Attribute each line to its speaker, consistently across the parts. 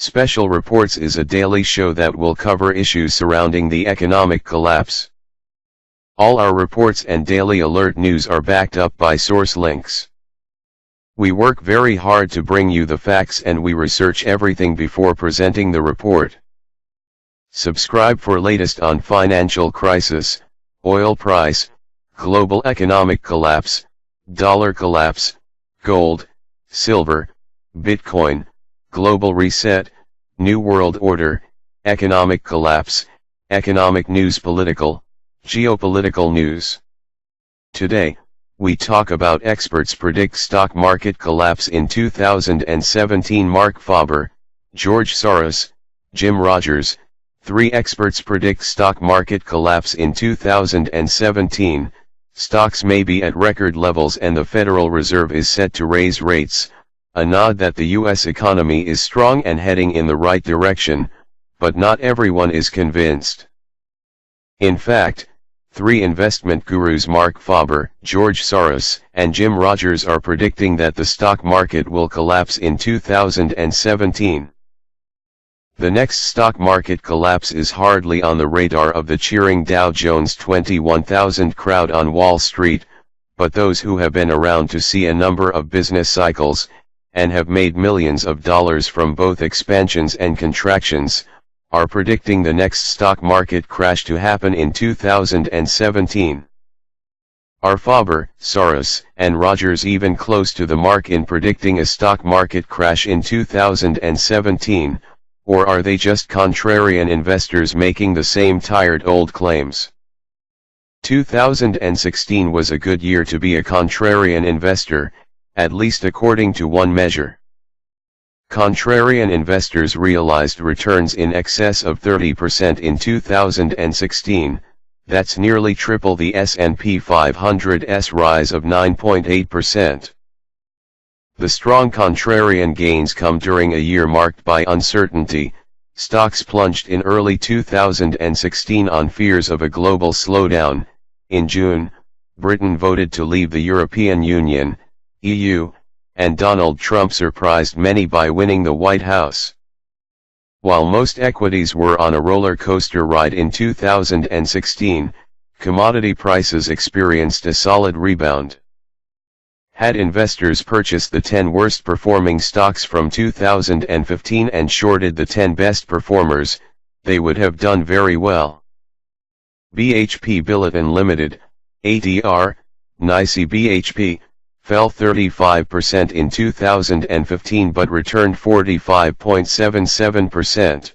Speaker 1: Special Reports is a daily show that will cover issues surrounding the economic collapse. All our reports and daily alert news are backed up by source links. We work very hard to bring you the facts and we research everything before presenting the report. Subscribe for latest on financial crisis, oil price, global economic collapse, dollar collapse, gold, silver, Bitcoin, global reset, new world order, economic collapse, economic news, political, geopolitical news. Today, we talk about experts predict stock market collapse in 2017. Mark Faber, George Soros, Jim Rogers. 3 experts predict stock market collapse in 2017. Stocks may be at record levels and the Federal Reserve is set to raise rates, a nod that the US economy is strong and heading in the right direction, but not everyone is convinced. In fact, 3 investment gurus, Mark Faber, George Soros, and Jim Rogers, are predicting that the stock market will collapse in 2017. The next stock market collapse is hardly on the radar of the cheering Dow Jones 21,000 crowd on Wall Street, but those who have been around to see a number of business cycles, and have made millions of dollars from both expansions and contractions, are predicting the next stock market crash to happen in 2017. Are Faber, Soros, and Rogers even close to the mark in predicting a stock market crash in 2017, or are they just contrarian investors making the same tired old claims? 2016 was a good year to be a contrarian investor, at least according to one measure. Contrarian investors realized returns in excess of 30% in 2016, that's nearly triple the S&P 500's rise of 9.8%. The strong contrarian gains come during a year marked by uncertainty. Stocks plunged in early 2016 on fears of a global slowdown. In June, Britain voted to leave the European Union, EU, and Donald Trump surprised many by winning the White House. While most equities were on a roller coaster ride in 2016, commodity prices experienced a solid rebound. Had investors purchased the 10 worst performing stocks from 2015 and shorted the 10 best performers, they would have done very well. BHP Billiton Limited, ADR, NYSE BHP, fell 35% in 2015 but returned 45.77%.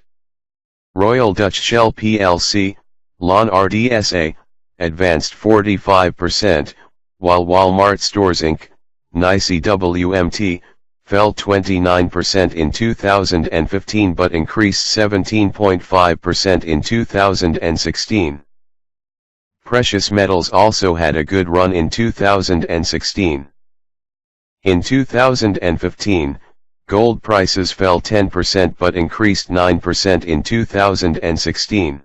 Speaker 1: Royal Dutch Shell plc, LON RDSA, advanced 45%, while Walmart Stores Inc., NYSE WMT, fell 29% in 2015 but increased 17.5% in 2016. Precious metals also had a good run in 2016. In 2015, gold prices fell 10% but increased 9% in 2016.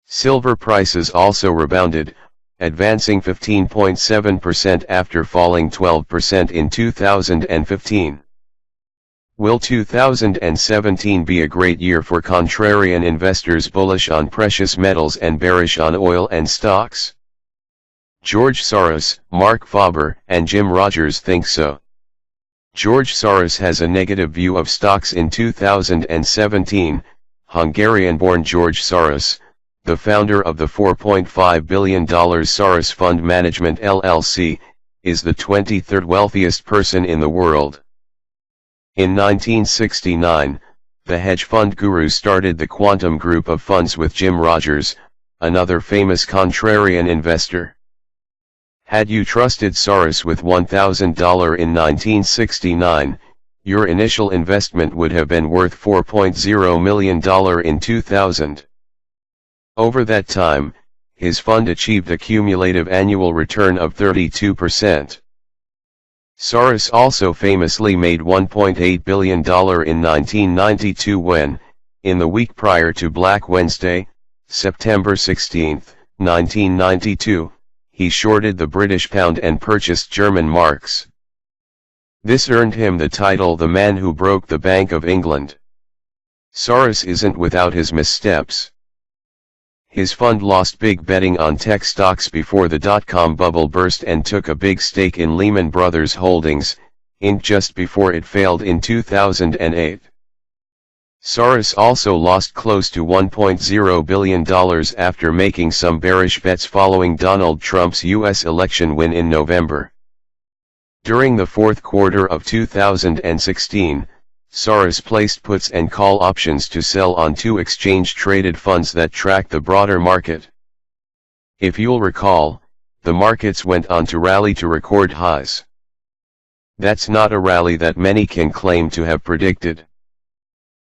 Speaker 1: Silver prices also rebounded, advancing 15.7% after falling 12% in 2015. Will 2017 be a great year for contrarian investors bullish on precious metals and bearish on oil and stocks? George Soros, Mark Faber, and Jim Rogers think so. George Soros has a negative view of stocks in 2017. Hungarian-born George Soros, the founder of the $4.5 billion Soros Fund Management LLC, is the 23rd wealthiest person in the world. In 1969, the hedge fund guru started the Quantum Group of funds with Jim Rogers, another famous contrarian investor. Had you trusted Soros with $1,000 in 1969, your initial investment would have been worth $4.0 million in 2000. Over that time, his fund achieved a cumulative annual return of 32%. Soros also famously made $1.8 billion in 1992 when, in the week prior to Black Wednesday, September 16, 1992, he shorted the British pound and purchased German marks. This earned him the title "the man who broke the Bank of England." Soros isn't without his missteps. His fund lost big betting on tech stocks before the dot-com bubble burst and took a big stake in Lehman Brothers Holdings, Inc. just before it failed in 2008. Soros also lost close to $1.0 billion after making some bearish bets following Donald Trump's U.S. election win in November. During the fourth quarter of 2016, Soros placed puts and call options to sell on two exchange-traded funds that track the broader market. If you'll recall, the markets went on to rally to record highs. That's not a rally that many can claim to have predicted.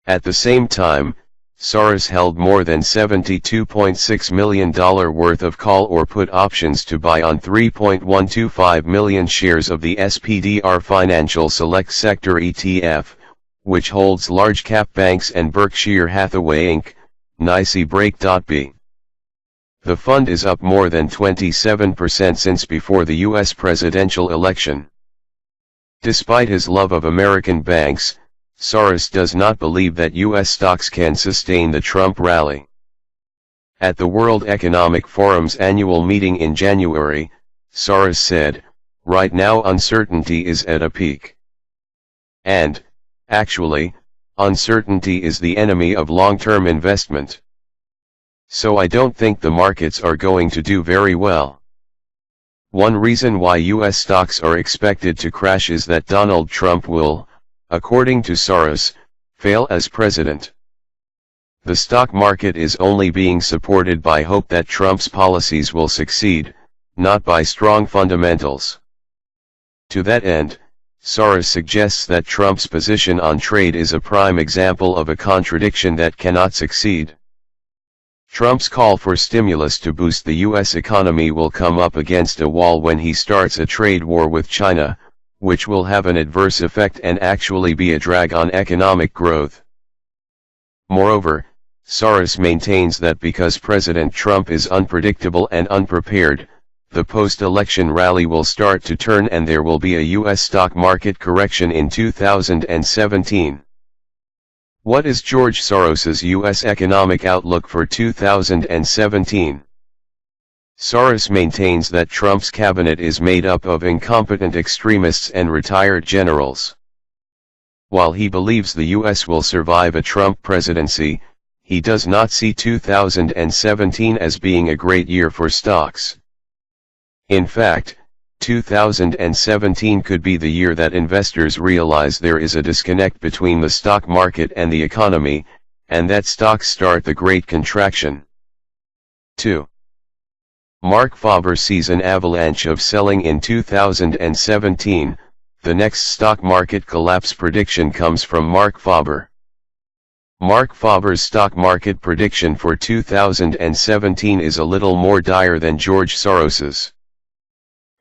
Speaker 1: At the same time, Soros held more than $72.6 million worth of call or put options to buy on 3.125 million shares of the SPDR Financial Select Sector ETF, which holds large-cap banks and Berkshire Hathaway Inc., NYSE Break.B. The fund is up more than 27% since before the U.S. presidential election. Despite his love of American banks, Soros does not believe that U.S. stocks can sustain the Trump rally. At the World Economic Forum's annual meeting in January, Soros said, "Right now uncertainty is at a peak. And, actually, uncertainty is the enemy of long-term investment. So I don't think the markets are going to do very well." One reason why U.S. stocks are expected to crash is that Donald Trump will, according to Soros, fail as president. The stock market is only being supported by hope that Trump's policies will succeed, not by strong fundamentals. To that end, Soros suggests that Trump's position on trade is a prime example of a contradiction that cannot succeed. Trump's call for stimulus to boost the U.S. economy will come up against a wall when he starts a trade war with China, which will have an adverse effect and actually be a drag on economic growth. Moreover, Soros maintains that because President Trump is unpredictable and unprepared, the post-election rally will start to turn and there will be a U.S. stock market correction in 2017. What is George Soros's U.S. economic outlook for 2017? Soros maintains that Trump's cabinet is made up of incompetent extremists and retired generals. While he believes the U.S. will survive a Trump presidency, he does not see 2017 as being a great year for stocks. In fact, 2017 could be the year that investors realize there is a disconnect between the stock market and the economy, and that stocks start the Great Contraction. 2. Mark Faber sees an avalanche of selling in 2017. The next stock market collapse prediction comes from Mark Faber. Mark Faber's stock market prediction for 2017 is a little more dire than George Soros's.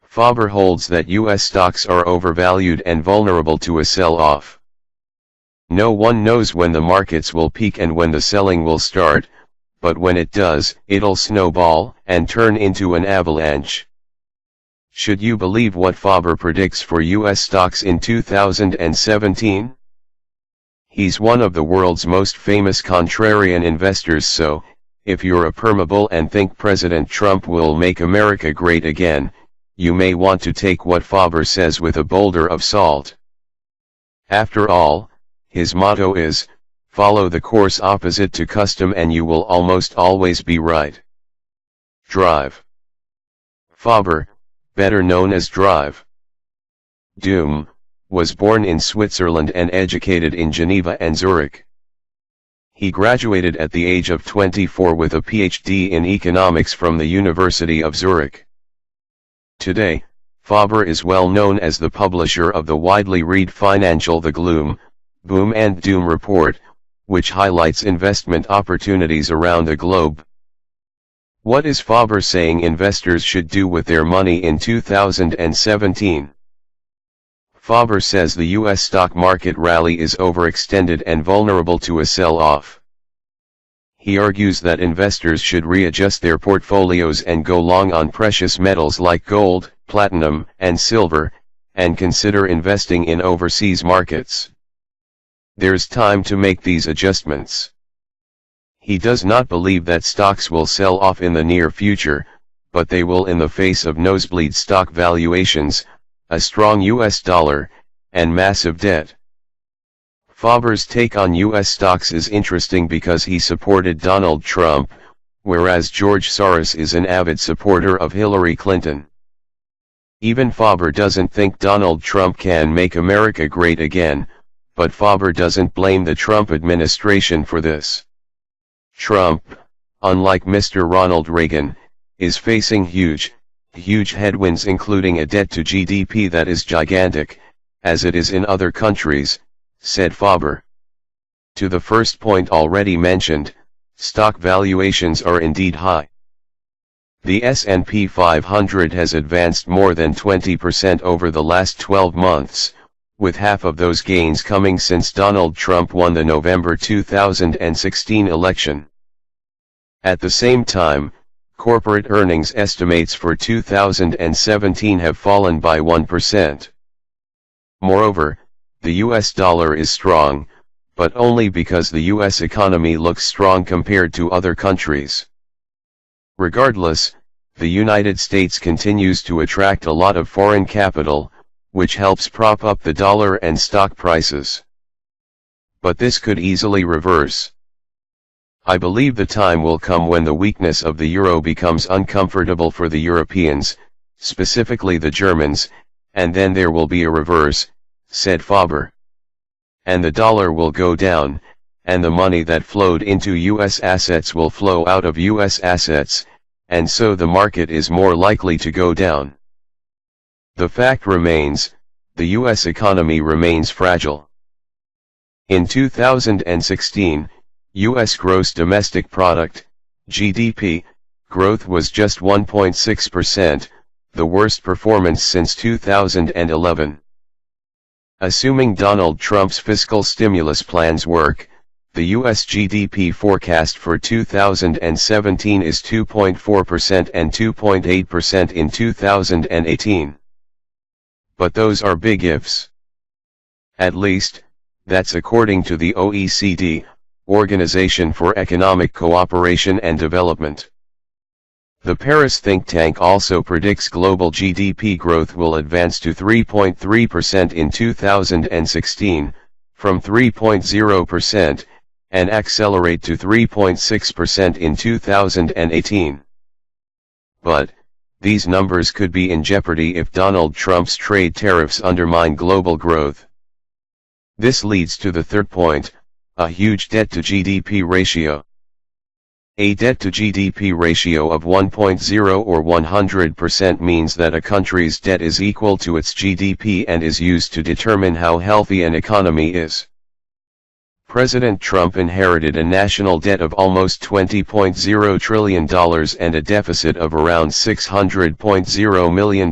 Speaker 1: Faber holds that U.S. stocks are overvalued and vulnerable to a sell-off. No one knows when the markets will peak and when the selling will start, but when it does, it'll snowball and turn into an avalanche. Should you believe what Faber predicts for U.S. stocks in 2017? He's one of the world's most famous contrarian investors, so, if you're a permabull and think President Trump will make America great again, you may want to take what Faber says with a boulder of salt. After all, his motto is, follow the course opposite to custom and you will almost always be right. Drive. Faber, better known as Drive Doom, was born in Switzerland and educated in Geneva and Zurich. He graduated at the age of 24 with a PhD in economics from the University of Zurich. Today, Faber is well known as the publisher of the widely read financial The Gloom, Boom and Doom Report, which highlights investment opportunities around the globe. What is Faber saying investors should do with their money in 2017? Faber says the U.S. stock market rally is overextended and vulnerable to a sell-off. He argues that investors should readjust their portfolios and go long on precious metals like gold, platinum, and silver, and consider investing in overseas markets. there's time to make these adjustments. He does not believe that stocks will sell off in the near future, but they will in the face of nosebleed stock valuations, a strong US dollar, and massive debt. Faber's take on US stocks is interesting because he supported Donald Trump, whereas George Soros is an avid supporter of Hillary Clinton. Even Faber doesn't think Donald Trump can make America great again, but Faber doesn't blame the Trump administration for this. Trump, unlike Mr. Ronald Reagan, is facing huge headwinds, including a debt to GDP that is gigantic, as it is in other countries, said Faber. To the first point already mentioned, stock valuations are indeed high. The S&P 500 has advanced more than 20% over the last 12 months, with half of those gains coming since Donald Trump won the November 2016 election. At the same time, corporate earnings estimates for 2017 have fallen by 1%. Moreover, the US dollar is strong, but only because the US economy looks strong compared to other countries. Regardless, the United States continues to attract a lot of foreign capital, which helps prop up the dollar and stock prices. But this could easily reverse. I believe the time will come when the weakness of the euro becomes uncomfortable for the Europeans, specifically the Germans, and then there will be a reverse, said Faber. And the dollar will go down, and the money that flowed into US assets will flow out of US assets, and so the market is more likely to go down. The fact remains, the US economy remains fragile. In 2016, US gross domestic product, GDP, growth was just 1.6%, the worst performance since 2011. Assuming Donald Trump's fiscal stimulus plans work, the US GDP forecast for 2017 is 2.4% and 2.8% in 2018. But those are big ifs. At least, that's according to the OECD, Organization for Economic Cooperation and Development. The Paris think tank also predicts global GDP growth will advance to 3.3% in 2016, from 3.0%, and accelerate to 3.6% in 2018. But, these numbers could be in jeopardy if Donald Trump's trade tariffs undermine global growth. This leads to the third point, a huge debt-to-GDP ratio. A debt-to-GDP ratio of 1.0 or 100% means that a country's debt is equal to its GDP and is used to determine how healthy an economy is. President Trump inherited a national debt of almost $20.0 trillion and a deficit of around $600.0 million.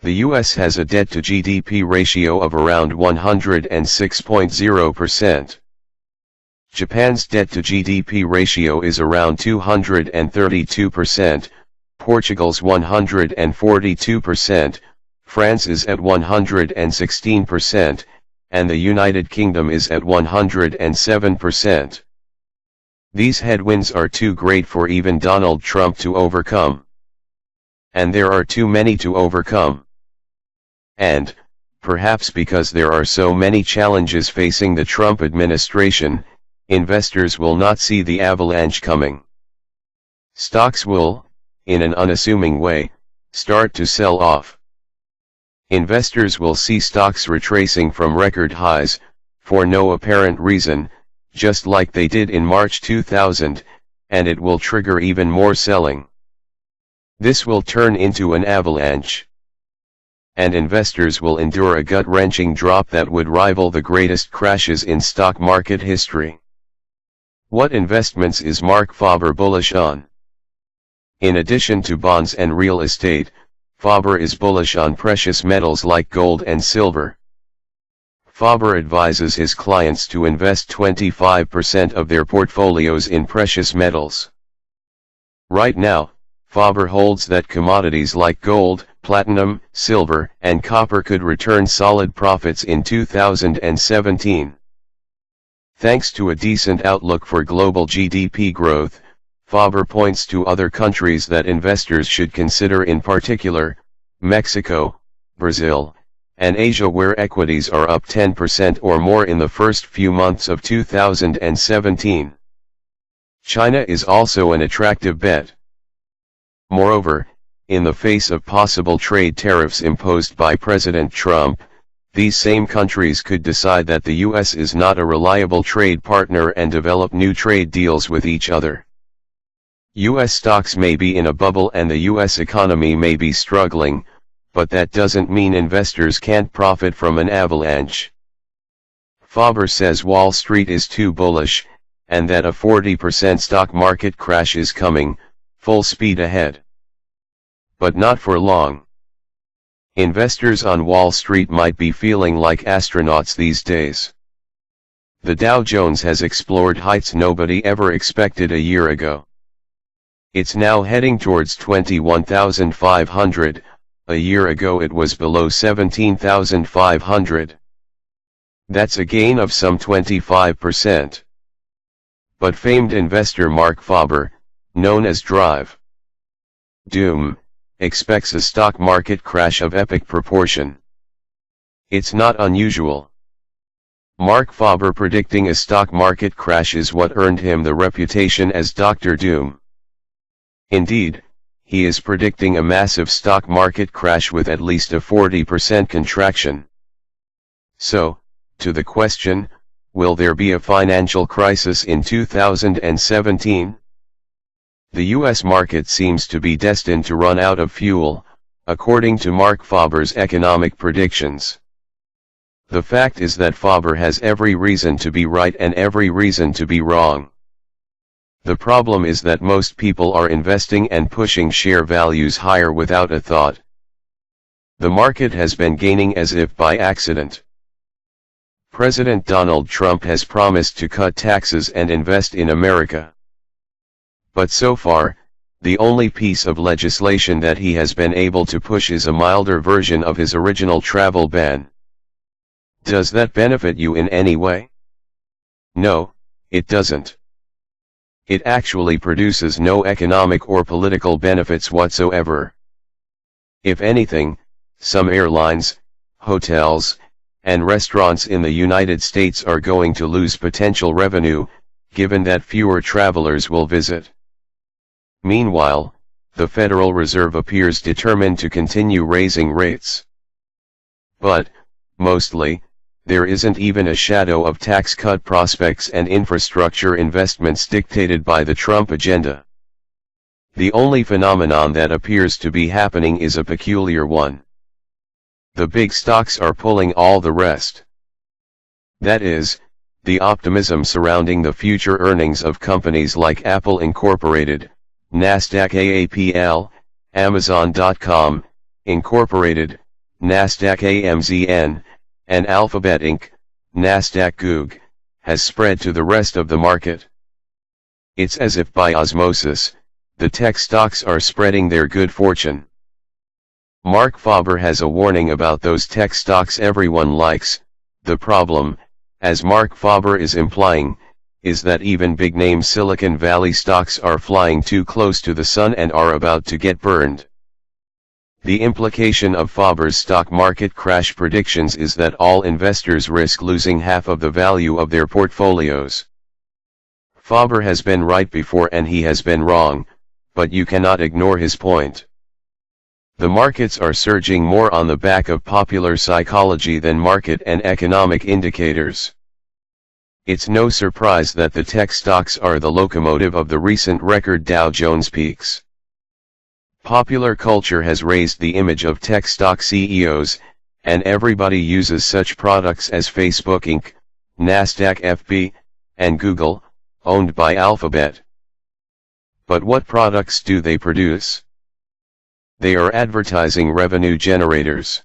Speaker 1: The US has a debt-to-GDP ratio of around 106.0%. Japan's debt-to-GDP ratio is around 232%, Portugal's 142%, France is at 116%, and the United Kingdom is at 107%. These headwinds are too great for even Donald Trump to overcome. And there are too many to overcome. And, perhaps because there are so many challenges facing the Trump administration, investors will not see the avalanche coming. Stocks will, in an unassuming way, start to sell off. Investors will see stocks retracing from record highs, for no apparent reason, just like they did in March 2000, and it will trigger even more selling. This will turn into an avalanche. And investors will endure a gut-wrenching drop that would rival the greatest crashes in stock market history. What investments is Mark Faber bullish on? In addition to bonds and real estate, Faber is bullish on precious metals like gold and silver. Faber advises his clients to invest 25% of their portfolios in precious metals. Right now, Faber holds that commodities like gold, platinum, silver, and copper could return solid profits in 2017. Thanks to a decent outlook for global GDP growth, Faber points to other countries that investors should consider, in particular, Mexico, Brazil, and Asia, where equities are up 10% or more in the first few months of 2017. China is also an attractive bet. Moreover, in the face of possible trade tariffs imposed by President Trump, these same countries could decide that the US is not a reliable trade partner and develop new trade deals with each other. US stocks may be in a bubble and the US economy may be struggling, but that doesn't mean investors can't profit from an avalanche. Faber says Wall Street is too bullish, and that a 40% stock market crash is coming, full speed ahead. But not for long. Investors on Wall Street might be feeling like astronauts these days. The Dow Jones has explored heights nobody ever expected a year ago. It's now heading towards 21,500, a year ago it was below 17,500. That's a gain of some 25%. But famed investor Mark Faber, known as Drive Doom, expects a stock market crash of epic proportion. It's not unusual. Mark Faber predicting a stock market crash is what earned him the reputation as Dr. Doom. Indeed, he is predicting a massive stock market crash with at least a 40% contraction. So, to the question, will there be a financial crisis in 2017? The US market seems to be destined to run out of fuel, according to Mark Faber's economic predictions. The fact is that Faber has every reason to be right and every reason to be wrong. The problem is that most people are investing and pushing share values higher without a thought. The market has been gaining as if by accident. President Donald Trump has promised to cut taxes and invest in America. But so far, the only piece of legislation that he has been able to push is a milder version of his original travel ban. Does that benefit you in any way? No, it doesn't. It actually produces no economic or political benefits whatsoever. If anything, some airlines, hotels, and restaurants in the United States are going to lose potential revenue, given that fewer travelers will visit. Meanwhile, the Federal Reserve appears determined to continue raising rates. But, mostly, there isn't even a shadow of tax cut prospects and infrastructure investments dictated by the Trump agenda. The only phenomenon that appears to be happening is a peculiar one. The big stocks are pulling all the rest. That is, the optimism surrounding the future earnings of companies like Apple Incorporated, Nasdaq AAPL, Amazon.com, Incorporated, Nasdaq AMZN, and Alphabet Inc., Nasdaq GOOG, has spread to the rest of the market. It's as if by osmosis, the tech stocks are spreading their good fortune. Mark Faber has a warning about those tech stocks everyone likes. The problem, as Mark Faber is implying, is that even big-name Silicon Valley stocks are flying too close to the sun and are about to get burned. The implication of Faber's stock market crash predictions is that all investors risk losing half of the value of their portfolios. Faber has been right before and he has been wrong, but you cannot ignore his point. The markets are surging more on the back of popular psychology than market and economic indicators. It's no surprise that the tech stocks are the locomotive of the recent record Dow Jones peaks. Popular culture has raised the image of tech stock CEOs, and everybody uses such products as Facebook Inc., Nasdaq FB, and Google, owned by Alphabet. But what products do they produce? They are advertising revenue generators.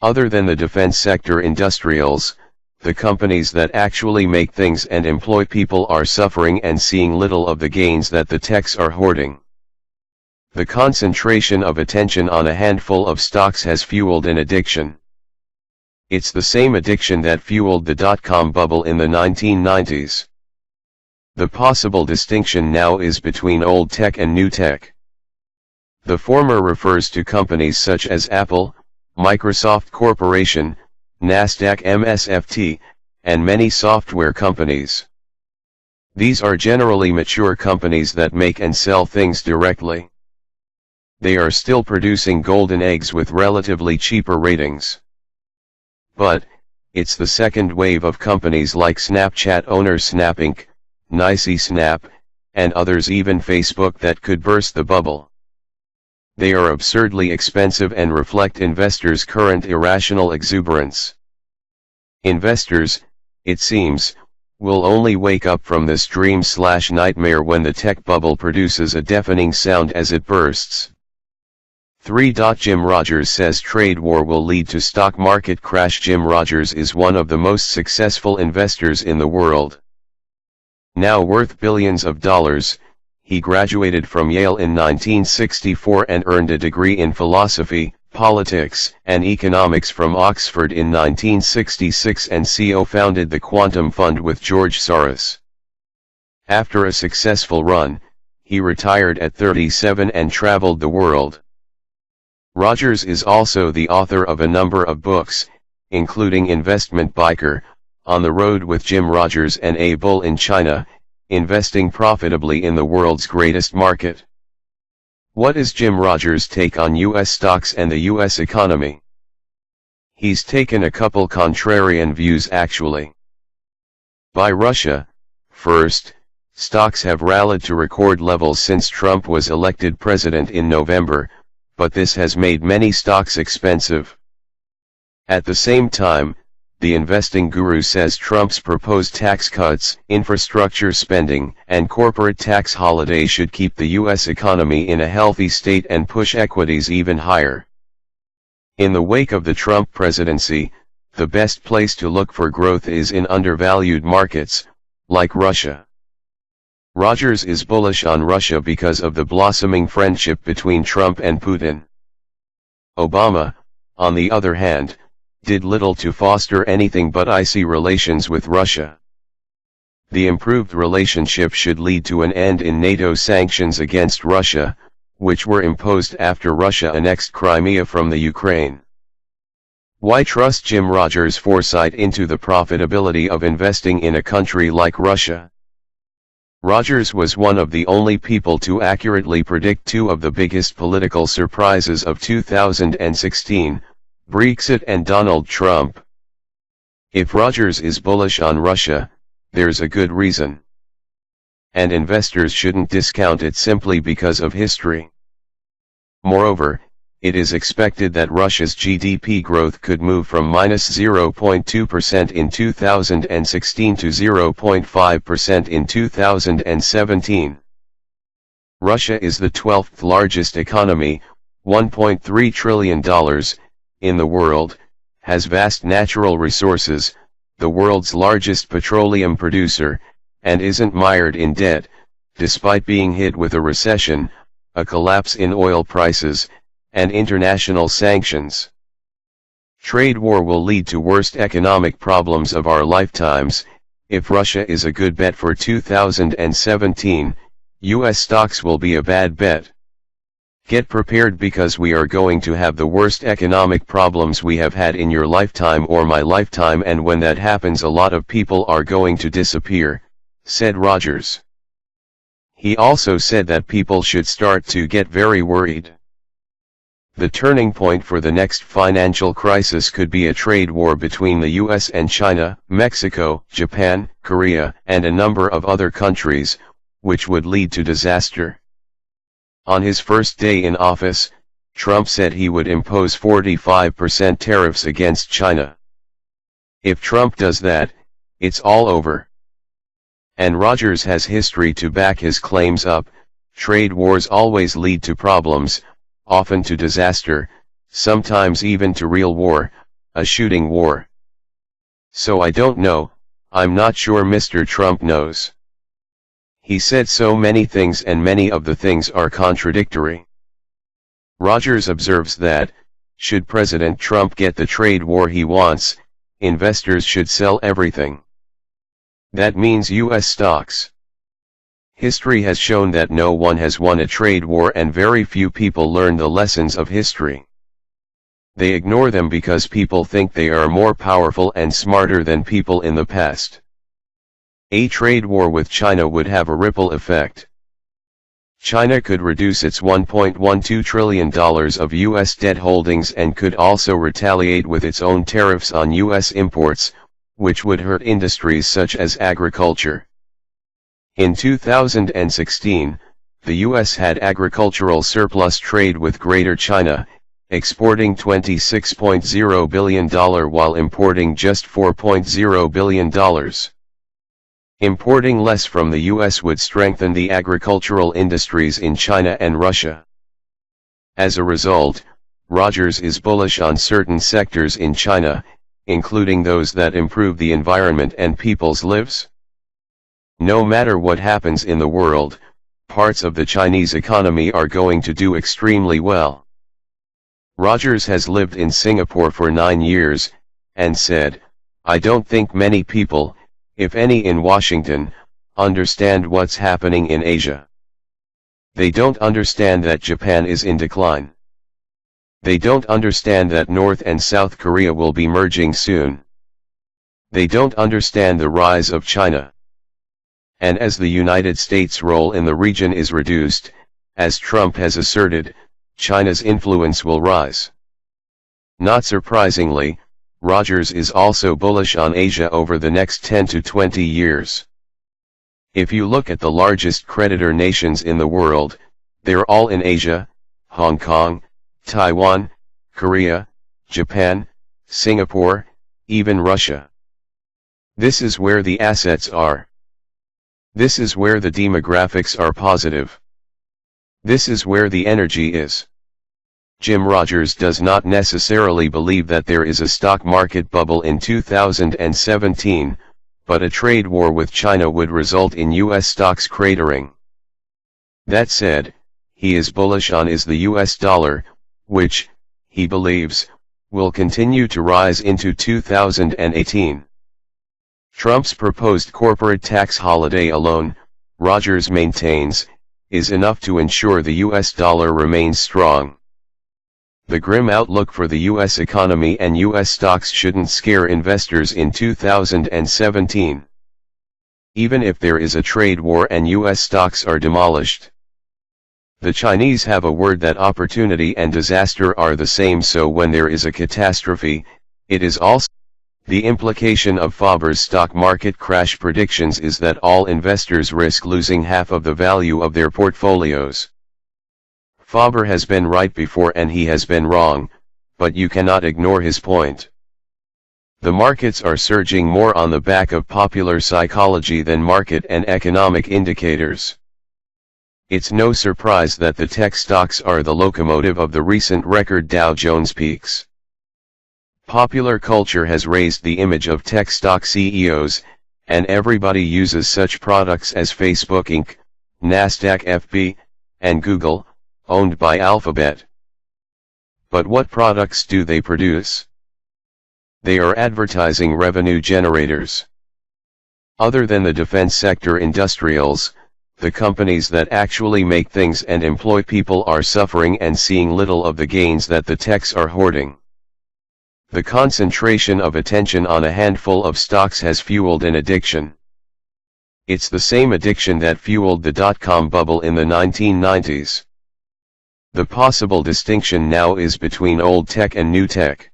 Speaker 1: Other than the defense sector industrials, the companies that actually make things and employ people are suffering and seeing little of the gains that the techs are hoarding. The concentration of attention on a handful of stocks has fueled an addiction. It's the same addiction that fueled the dot-com bubble in the 1990s. The possible distinction now is between old tech and new tech. The former refers to companies such as Apple, Microsoft Corporation, Nasdaq MSFT, and many software companies. These are generally mature companies that make and sell things directly. They are still producing golden eggs with relatively cheaper ratings. But, it's the second wave of companies like Snapchat owner Snap Inc., Nicey Snap, and others, even Facebook, that could burst the bubble. They are absurdly expensive and reflect investors' current irrational exuberance. Investors, it seems, will only wake up from this dream/nightmare when the tech bubble produces a deafening sound as it bursts. 3. Jim Rogers says trade war will lead to stock market crash. Jim Rogers is one of the most successful investors in the world. Now worth billions of dollars, he graduated from Yale in 1964 and earned a degree in philosophy, politics, and economics from Oxford in 1966 and co-founded the Quantum Fund with George Soros. After a successful run, he retired at 37 and traveled the world. Rogers is also the author of a number of books, including Investment Biker, On the Road with Jim Rogers, and A Bull in China, Investing Profitably in the World's Greatest Market. What is Jim Rogers' take on U.S. stocks and the U.S. economy? He's taken a couple contrarian views actually. Buy Russia. First, stocks have rallied to record levels since Trump was elected president in November, but this has made many stocks expensive. At the same time, the investing guru says Trump's proposed tax cuts, infrastructure spending, and corporate tax holiday should keep the U.S. economy in a healthy state and push equities even higher. In the wake of the Trump presidency, the best place to look for growth is in undervalued markets, like Russia. Rogers is bullish on Russia because of the blossoming friendship between Trump and Putin. Obama, on the other hand, did little to foster anything but icy relations with Russia. The improved relationship should lead to an end in NATO sanctions against Russia, which were imposed after Russia annexed Crimea from the Ukraine. Why trust Jim Rogers' foresight into the profitability of investing in a country like Russia? Rogers was one of the only people to accurately predict two of the biggest political surprises of 2016, Brexit and Donald Trump. If Rogers is bullish on Russia, there's a good reason. And investors shouldn't discount it simply because of history. Moreover, it is expected that Russia's GDP growth could move from -0.2% in 2016 to 0.5% in 2017. Russia is the 12th largest economy, $1.3 trillion, in the world, has vast natural resources, the world's largest petroleum producer, and isn't mired in debt, despite being hit with a recession, a collapse in oil prices, and international sanctions. Trade war will lead to worst economic problems of our lifetimes. If Russia is a good bet for 2017, US stocks will be a bad bet. Get prepared because we are going to have the worst economic problems we have had in your lifetime or my lifetime, and when that happens a lot of people are going to disappear, said Rogers. He also said that people should start to get very worried. The turning point for the next financial crisis could be a trade war between the US and China, Mexico, Japan, Korea, and a number of other countries, which would lead to disaster. On his first day in office, Trump said he would impose 45% tariffs against China. If Trump does that, it's all over. And Rogers has history to back his claims up. Trade wars always lead to problems, often to disaster, sometimes even to real war, a shooting war. So I don't know, I'm not sure Mr. Trump knows. He said so many things and many of the things are contradictory. Rogers observes that, should President Trump get the trade war he wants, investors should sell everything. That means U.S. stocks. History has shown that no one has won a trade war and very few people learn the lessons of history. They ignore them because people think they are more powerful and smarter than people in the past. A trade war with China would have a ripple effect. China could reduce its $1.12 trillion of U.S. debt holdings and could also retaliate with its own tariffs on U.S. imports, which would hurt industries such as agriculture. In 2016, the U.S. had agricultural surplus trade with Greater China, exporting $26.0 billion while importing just $4.0 billion. Importing less from the U.S. would strengthen the agricultural industries in China and Russia. As a result, Rogers is bullish on certain sectors in China, including those that improve the environment and people's lives. No matter what happens in the world, parts of the Chinese economy are going to do extremely well. Rogers has lived in Singapore for 9 years, and said, "I don't think many people, if any in Washington, understand what's happening in Asia. They don't understand that Japan is in decline. They don't understand that North and South Korea will be merging soon. They don't understand the rise of China. And as the United States' role in the region is reduced, as Trump has asserted, China's influence will rise." Not surprisingly, Rogers is also bullish on Asia over the next 10 to 20 years. If you look at the largest creditor nations in the world, they're all in Asia: Hong Kong, Taiwan, Korea, Japan, Singapore, even Russia. This is where the assets are. This is where the demographics are positive. This is where the energy is. Jim Rogers does not necessarily believe that there is a stock market bubble in 2017, but a trade war with China would result in U.S. stocks cratering. That said, he is bullish on the U.S. dollar, which, he believes, will continue to rise into 2018. Trump's proposed corporate tax holiday alone, Rogers maintains, is enough to ensure the U.S. dollar remains strong. The grim outlook for the U.S. economy and U.S. stocks shouldn't scare investors in 2017. Even if there is a trade war and U.S. stocks are demolished. The Chinese have a word that opportunity and disaster are the same, so when there is a catastrophe, it is also. The implication of Faber's stock market crash predictions is that all investors risk losing half of the value of their portfolios. Faber has been right before and he has been wrong, but you cannot ignore his point. The markets are surging more on the back of popular psychology than market and economic indicators. It's no surprise that the tech stocks are the locomotive of the recent record Dow Jones peaks. Popular culture has raised the image of tech stock CEOs, and everybody uses such products as Facebook Inc., Nasdaq FB, and Google, owned by Alphabet. But what products do they produce? They are advertising revenue generators. Other than the defense sector industrials, the companies that actually make things and employ people are suffering and seeing little of the gains that the techs are hoarding. The concentration of attention on a handful of stocks has fueled an addiction. It's the same addiction that fueled the dot-com bubble in the 1990s. The possible distinction now is between old tech and new tech.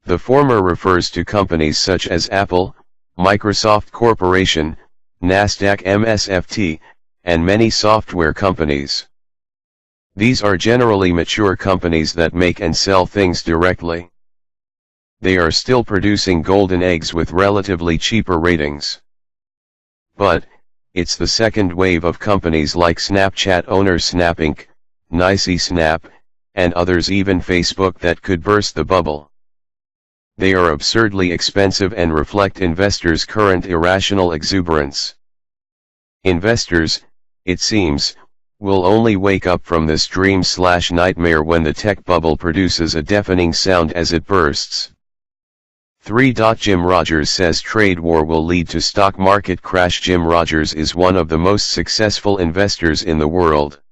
Speaker 1: The former refers to companies such as Apple, Microsoft Corporation, Nasdaq MSFT, and many software companies. These are generally mature companies that make and sell things directly. They are still producing golden eggs with relatively cheaper ratings. But, it's the second wave of companies like Snapchat owner Snap Inc., Nicey Snap, and others, even Facebook, that could burst the bubble. They are absurdly expensive and reflect investors' current irrational exuberance. Investors, it seems, We'll only wake up from this dream/nightmare when the tech bubble produces a deafening sound as it bursts. 3. Jim Rogers says trade war will lead to stock market crash. Jim Rogers is one of the most successful investors in the world.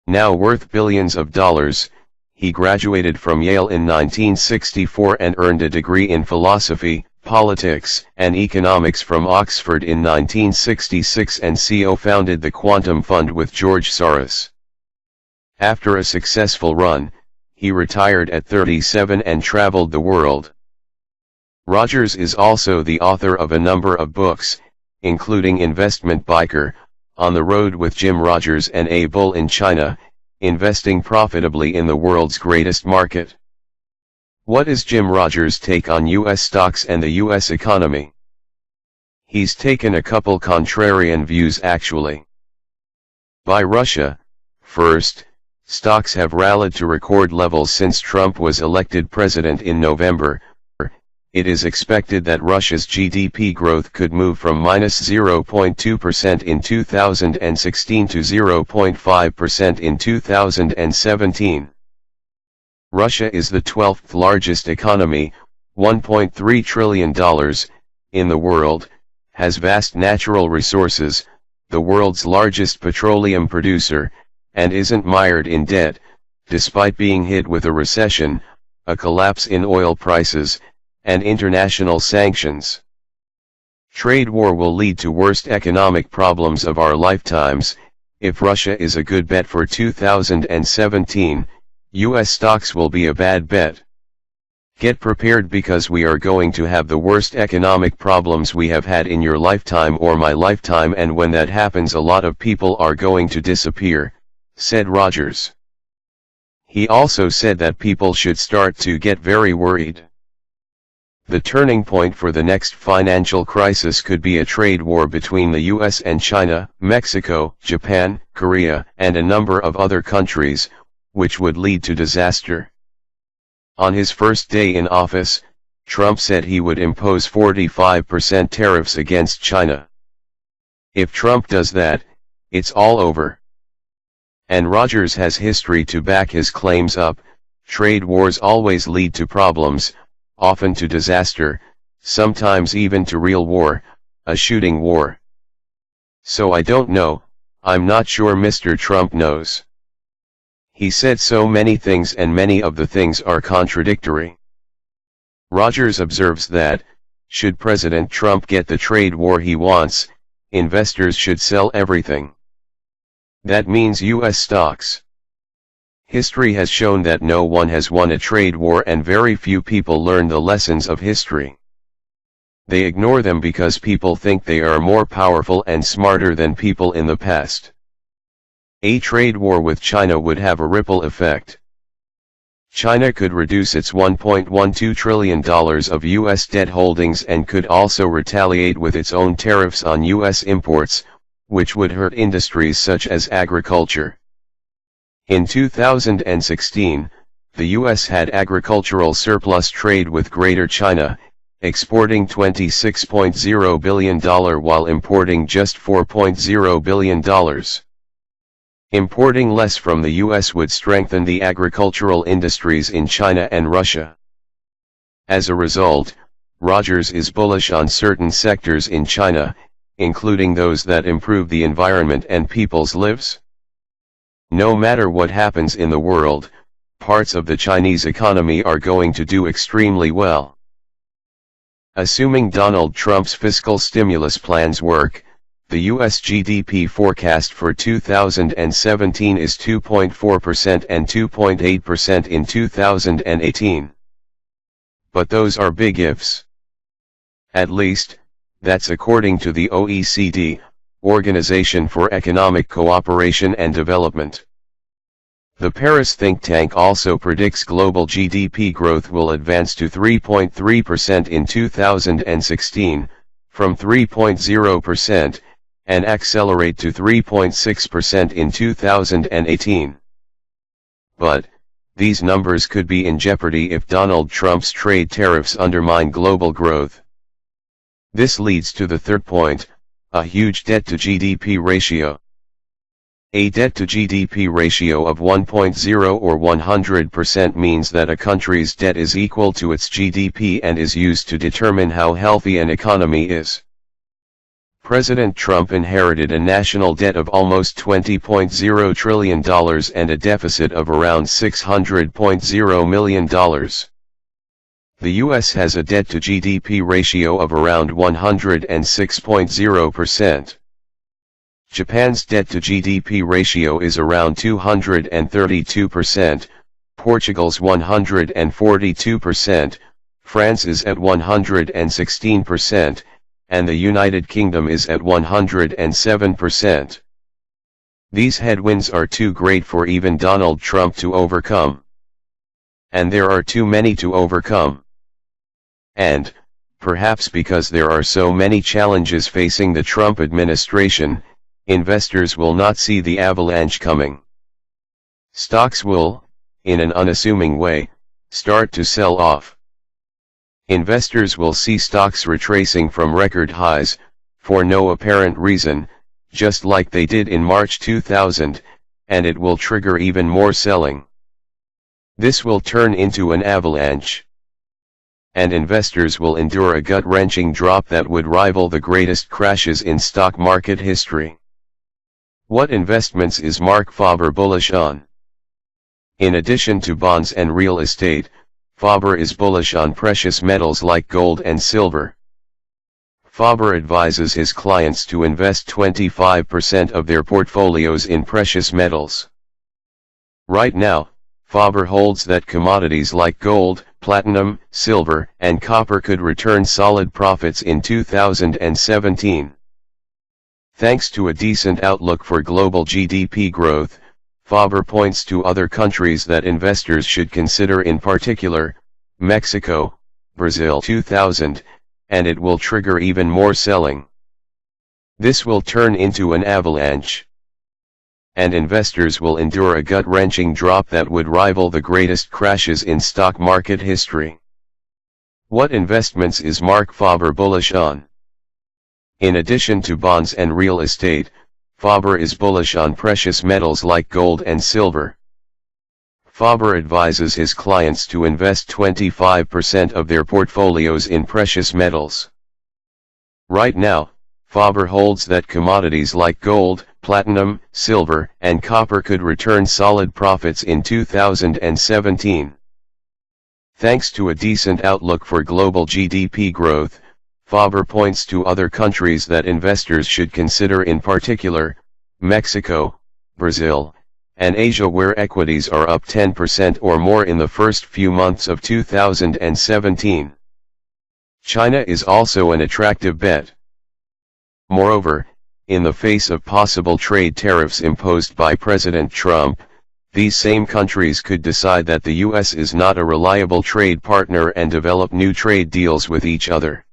Speaker 1: Now worth billions of dollars, he graduated from Yale in 1964 and earned a degree in philosophy, politics, and economics from Oxford in 1966 and co-founded the Quantum Fund with George Soros. After a successful run, he retired at 37 and traveled the world. Rogers is also the author of a number of books, including Investment Biker, On the Road with Jim Rogers and A Bull in China, Investing Profitably in the World's Greatest Market. What is Jim Rogers' take on U.S. stocks and the U.S. economy? He's taken a couple contrarian views actually. Buy Russia. First, stocks have rallied to record levels since Trump was elected president in November. It is expected that Russia's GDP growth could move from -0.2% in 2016 to 0.5% in 2017. Russia is the 12th largest economy, $1.3 trillion, in the world, has vast natural resources, the world's largest petroleum producer, and isn't mired in debt, despite being hit with a recession, a collapse in oil prices, and international sanctions. Trade war will lead to worst economic problems of our lifetimes. If Russia is a good bet for 2017, U.S. stocks will be a bad bet. Get prepared because we are going to have the worst economic problems we have had in your lifetime or my lifetime, and when that happens a lot of people are going to disappear, said Rogers. He also said that people should start to get very worried. The turning point for the next financial crisis could be a trade war between the US and China, Mexico, Japan, Korea, and a number of other countries, which would lead to disaster. On his first day in office, Trump said he would impose 45% tariffs against China. If Trump does that, it's all over. And Rogers has history to back his claims up. Trade wars always lead to problems, often to disaster, sometimes even to real war, a shooting war. So I don't know, I'm not sure Mr. Trump knows. He said so many things and many of the things are contradictory. Rogers observes that, should President Trump get the trade war he wants, investors should sell everything. That means U.S. stocks. History has shown that no one has won a trade war and very few people learn the lessons of history. They ignore them because people think they are more powerful and smarter than people in the past. A trade war with China would have a ripple effect. China could reduce its $1.12 trillion of U.S. debt holdings and could also retaliate with its own tariffs on U.S. imports, which would hurt industries such as agriculture. In 2016, the U.S. had agricultural surplus trade with Greater China, exporting $26.0 billion while importing just $4.0 billion. Importing less from the U.S. would strengthen the agricultural industries in China and Russia. As a result, Rogers is bullish on certain sectors in China, including those that improve the environment and people's lives. No matter what happens in the world, parts of the Chinese economy are going to do extremely well. Assuming Donald Trump's fiscal stimulus plans work, the U.S. GDP forecast for 2017 is 2.4% and 2.8% in 2018. But those are big ifs. At least, that's according to the OECD, Organization for Economic Cooperation and Development. The Paris think tank also predicts global GDP growth will advance to 3.3% in 2016, from 3.0%, and accelerate to 3.6% in 2018. But, these numbers could be in jeopardy if Donald Trump's trade tariffs undermine global growth. This leads to the third point, a huge debt to GDP ratio. A debt-to-GDP ratio of 1.0 or 100% means that a country's debt is equal to its GDP and is used to determine how healthy an economy is. President Trump inherited a national debt of almost $20.0 trillion and a deficit of around $600.0 million. The U.S. has a debt-to-GDP ratio of around 106.0%. Japan's debt-to-GDP ratio is around 232%, Portugal's 142%, France is at 116%, and the United Kingdom is at 107%. These headwinds are too great for even Donald Trump to overcome. And there are too many to overcome. And, perhaps because there are so many challenges facing the Trump administration, investors will not see the avalanche coming. Stocks will, in an unassuming way, start to sell off. Investors will see stocks retracing from record highs, for no apparent reason, just like they did in March 2000, and it will trigger even more selling. This will turn into an avalanche. And investors will endure a gut-wrenching drop that would rival the greatest crashes in stock market history. What investments is Mark Faber bullish on? In addition to bonds and real estate, Faber is bullish on precious metals like gold and silver. Faber advises his clients to invest 25% of their portfolios in precious metals. Right now, Faber holds that commodities like gold, platinum, silver, and copper could return solid profits in 2017. Thanks to a decent outlook for global GDP growth, Faber points to other countries that investors should consider, in particular, Mexico, Brazil 2000, and it will trigger even more selling. This will turn into an avalanche. And investors will endure a gut-wrenching drop that would rival the greatest crashes in stock market history. What investments is Mark Faber bullish on? In addition to bonds and real estate, Faber is bullish on precious metals like gold and silver. Faber advises his clients to invest 25% of their portfolios in precious metals. Right now, Faber holds that commodities like gold, platinum, silver, and copper could return solid profits in 2017. Thanks to a decent outlook for global GDP growth, Faber points to other countries that investors should consider, in particular, Mexico, Brazil, and Asia, where equities are up 10% or more in the first few months of 2017. China is also an attractive bet. Moreover, in the face of possible trade tariffs imposed by President Trump, these same countries could decide that the U.S. is not a reliable trade partner and develop new trade deals with each other.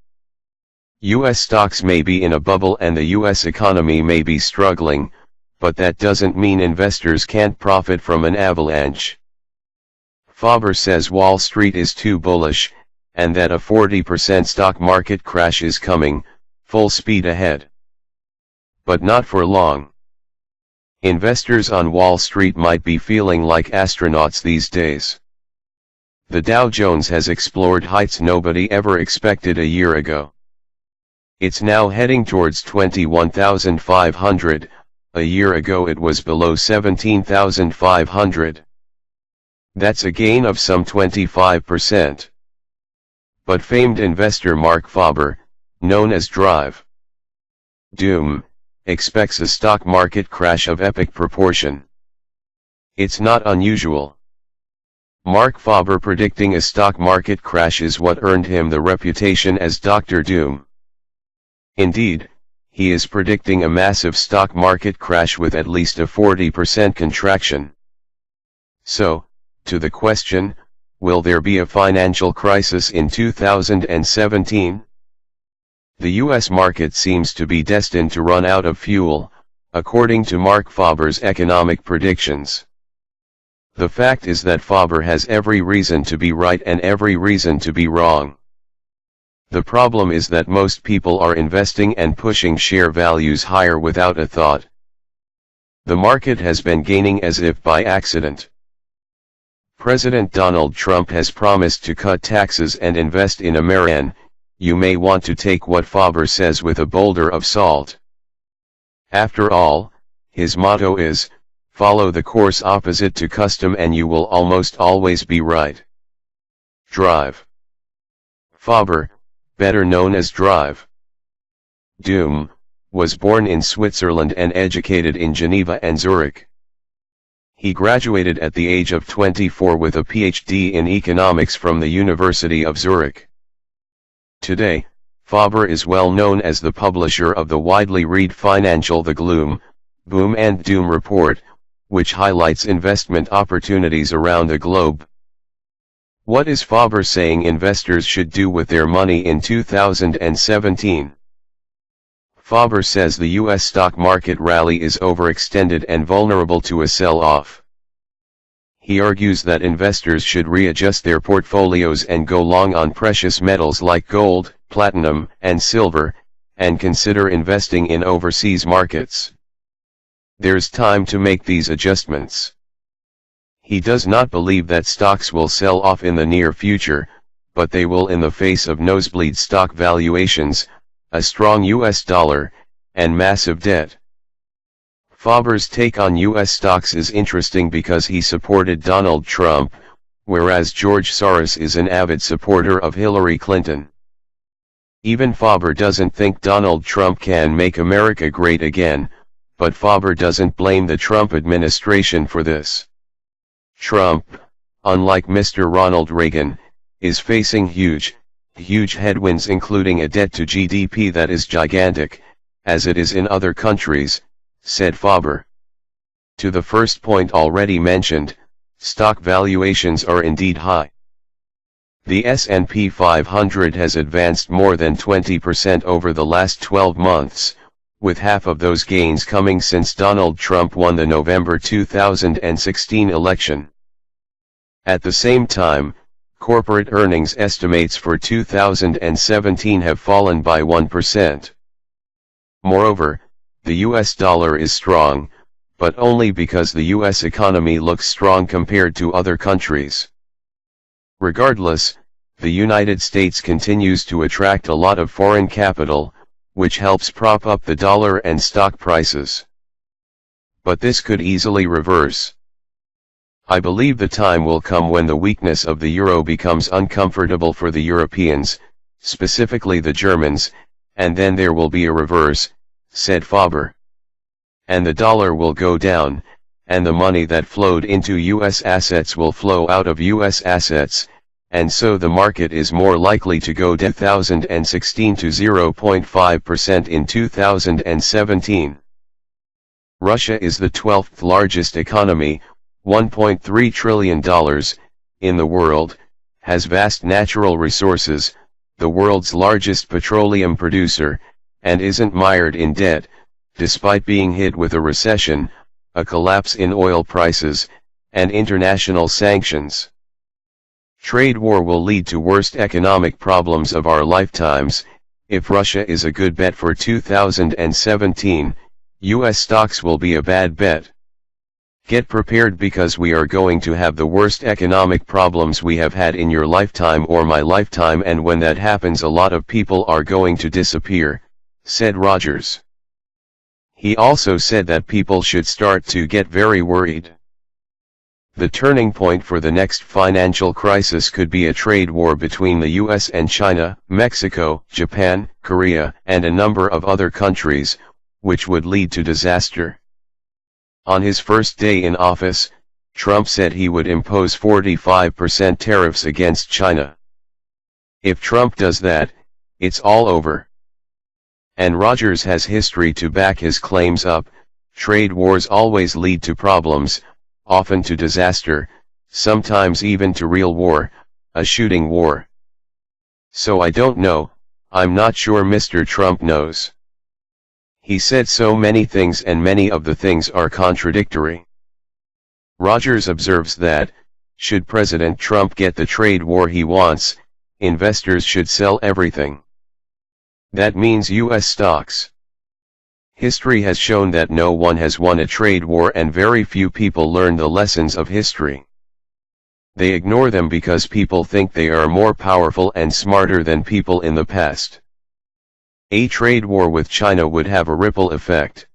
Speaker 1: U.S. stocks may be in a bubble and the U.S. economy may be struggling, but that doesn't mean investors can't profit from an avalanche. Faber says Wall Street is too bullish, and that a 40% stock market crash is coming, full speed ahead. But not for long. Investors on Wall Street might be feeling like astronauts these days. The Dow Jones has explored heights nobody ever expected a year ago. It's now heading towards 21,500, a year ago it was below 17,500. That's a gain of some 25%. But famed investor Mark Faber, known as Drive Doom, expects a stock market crash of epic proportion. It's not unusual. Mark Faber predicting a stock market crash is what earned him the reputation as Dr. Doom. Indeed, he is predicting a massive stock market crash with at least a 40% contraction. So, to the question, will there be a financial crisis in 2017? The U.S. market seems to be destined to run out of fuel, according to Mark Faber's economic predictions. The fact is that Faber has every reason to be right and every reason to be wrong. The problem is that most people are investing and pushing share values higher without a thought. The market has been gaining as if by accident. President Donald Trump has promised to cut taxes and invest in American. You may want to take what Faber says with a boulder of salt. After all, his motto is, follow the course opposite to custom and you will almost always be right. Drive. Faber, better known as Drive Doom, was born in Switzerland and educated in Geneva and Zurich. He graduated at the age of 24 with a PhD in economics from the University of Zurich. Today, Faber is well known as the publisher of the widely read financial The Gloom, Boom and Doom Report, which highlights investment opportunities around the globe. What is Faber saying investors should do with their money in 2017? Faber says the U.S. stock market rally is overextended and vulnerable to a sell-off. He argues that investors should readjust their portfolios and go long on precious metals like gold, platinum, and silver, and consider investing in overseas markets. There's time to make these adjustments. He does not believe that stocks will sell off in the near future, but they will in the face of nosebleed stock valuations, a strong US dollar, and massive debt. Faber's take on US stocks is interesting because he supported Donald Trump, whereas George Soros is an avid supporter of Hillary Clinton. Even Faber doesn't think Donald Trump can make America great again, but Faber doesn't blame the Trump administration for this. Trump, unlike Mr. Ronald Reagan, is facing huge headwinds, including a debt to GDP that is gigantic, as it is in other countries, said Faber. To the first point already mentioned, stock valuations are indeed high. The S&P 500 has advanced more than 20% over the last 12 months, with half of those gains coming since Donald Trump won the November 2016 election. At the same time, corporate earnings estimates for 2017 have fallen by 1%. Moreover, the US dollar is strong, but only because the US economy looks strong compared to other countries. Regardless, the United States continues to attract a lot of foreign capital, which helps prop up the dollar and stock prices. But this could easily reverse. I believe the time will come when the weakness of the euro becomes uncomfortable for the Europeans, specifically the Germans, and then there will be a reverse, said Faber. And the dollar will go down, and the money that flowed into US assets will flow out of US assets, and so the market is more likely to go 2016 to 0.5% in 2017. Russia is the 12th largest economy, $1.3 trillion, in the world, has vast natural resources, the world's largest petroleum producer, and isn't mired in debt, despite being hit with a recession, a collapse in oil prices, and international sanctions. Trade war will lead to worst economic problems of our lifetimes. If Russia is a good bet for 2017, US stocks will be a bad bet. Get prepared because we are going to have the worst economic problems we have had in your lifetime or my lifetime, and when that happens a lot of people are going to disappear, said Rogers. He also said that people should start to get very worried. The turning point for the next financial crisis could be a trade war between the US and China, Mexico, Japan, Korea, and a number of other countries, which would lead to disaster. On his first day in office, Trump said he would impose 45% tariffs against China. If Trump does that, it's all over. And Rogers has history to back his claims up. Trade wars always lead to problems, often to disaster, sometimes even to real war, a shooting war. So I don't know, I'm not sure Mr. Trump knows. He said so many things and many of the things are contradictory. Rogers observes that, should President Trump get the trade war he wants, investors should sell everything. That means US stocks. History has shown that no one has won a trade war and very few people learn the lessons of history. They ignore them because people think they are more powerful and smarter than people in the past. A trade war with China would have a ripple effect.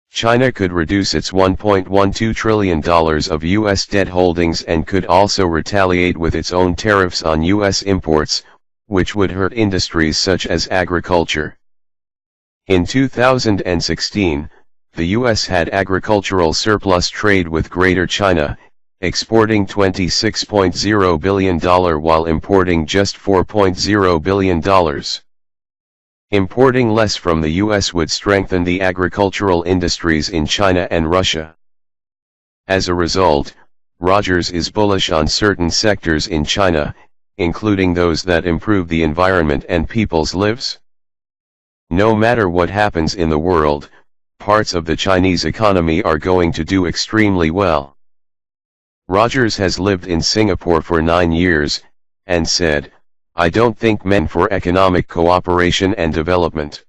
Speaker 1: China could reduce its $1.12 trillion of U.S. debt holdings and could also retaliate with its own tariffs on U.S. imports, which would hurt industries such as agriculture. In 2016, the U.S. had agricultural surplus trade with Greater China, exporting $26.0 billion while importing just $4.0 billion. Importing less from the U.S. would strengthen the agricultural industries in China and Russia. As a result, Rogers is bullish on certain sectors in China, including those that improve the environment and people's lives. No matter what happens in the world, parts of the Chinese economy are going to do extremely well. Rogers has lived in Singapore for 9 years, and said, "I don't think men for economic cooperation and development."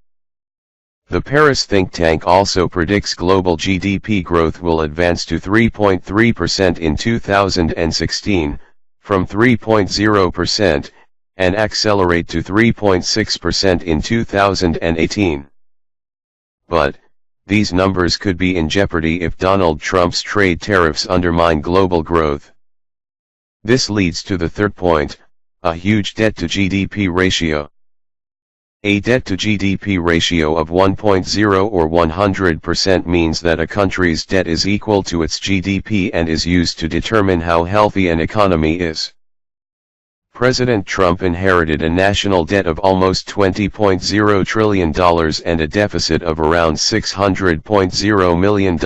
Speaker 1: The Paris think tank also predicts global GDP growth will advance to 3.3% in 2016, from 3.0%, and accelerate to 3.6% in 2018. But, these numbers could be in jeopardy if Donald Trump's trade tariffs undermine global growth. This leads to the third point, a huge debt-to-GDP ratio. A debt-to-GDP ratio of 1.0 or 100% means that a country's debt is equal to its GDP and is used to determine how healthy an economy is. President Trump inherited a national debt of almost $20.0 trillion and a deficit of around $600.0 million.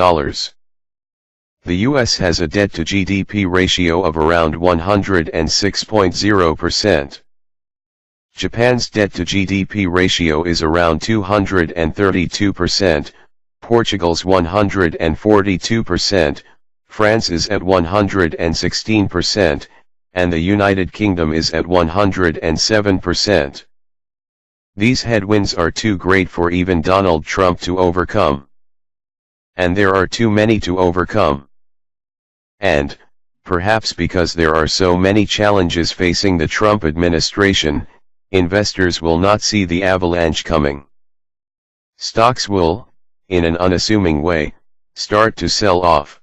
Speaker 1: The U.S. has a debt-to-GDP ratio of around 106.0%. Japan's debt-to-GDP ratio is around 232%, Portugal's 142%, France is at 116%, and the United Kingdom is at 107%. These headwinds are too great for even Donald Trump to overcome. And there are too many to overcome. And, perhaps because there are so many challenges facing the Trump administration, investors will not see the avalanche coming. Stocks will, in an unassuming way, start to sell off.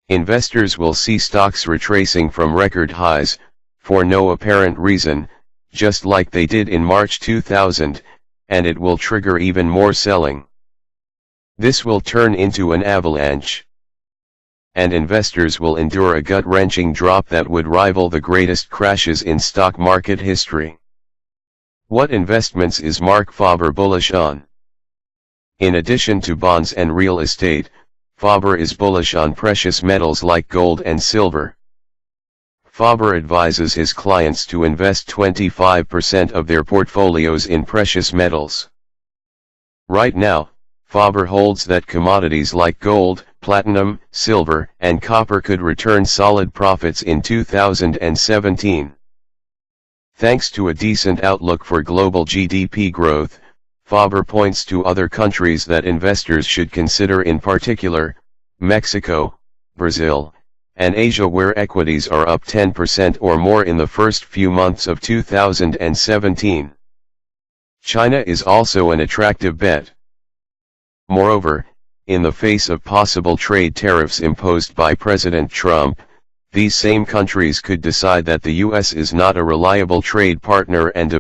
Speaker 1: Investors will see stocks retracing from record highs, for no apparent reason, just like they did in March 2000, and it will trigger even more selling. This will turn into an avalanche. And investors will endure a gut-wrenching drop that would rival the greatest crashes in stock market history. What investments is Mark Faber bullish on? In addition to bonds and real estate, Faber is bullish on precious metals like gold and silver. Faber advises his clients to invest 25% of their portfolios in precious metals. Right now, Faber holds that commodities like gold, platinum, silver, and copper could return solid profits in 2017. Thanks to a decent outlook for global GDP growth, Faber points to other countries that investors should consider, in particular, Mexico, Brazil, and Asia, where equities are up 10% or more in the first few months of 2017. China is also an attractive bet. Moreover, in the face of possible trade tariffs imposed by President Trump, these same countries could decide that the U.S. is not a reliable trade partner and